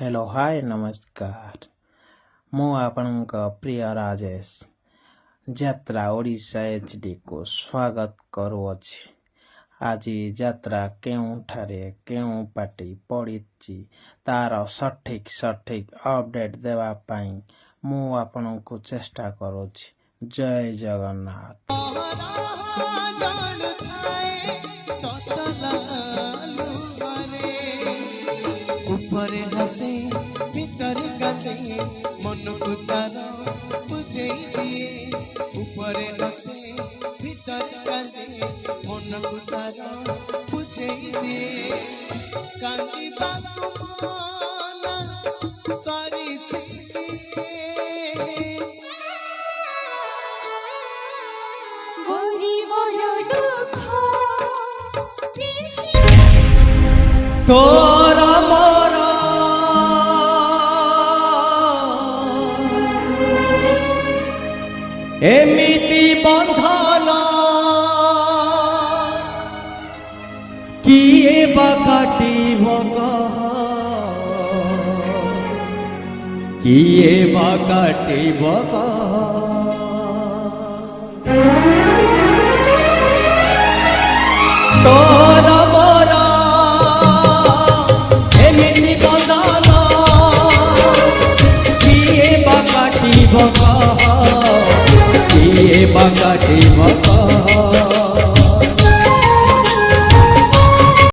Hello hi नमस्कार मु आपणक प्रिय राजेश यात्रा ओडिशा एचडी को स्वागत करुअछि। आज यात्रा केउठारे केउ पार्टी पड़िछि तार सठिक अपडेट देवा पाई मु आपणको चेष्टा करुछि। जय जगन्नाथ। ऊपर हसे भीतर कांदे मन को तार बुझे दिए। ऊपर हसे भीतर कांदे मन को तार बुझे दिए। कांदी बात मन करी तोरा मोरा एमिति बंधन किए बाकाटी भगा किए बाकाटी भगा तोरा मोरा एमिति बंधन किए बाकाटी भगा किए बाकाटी भगा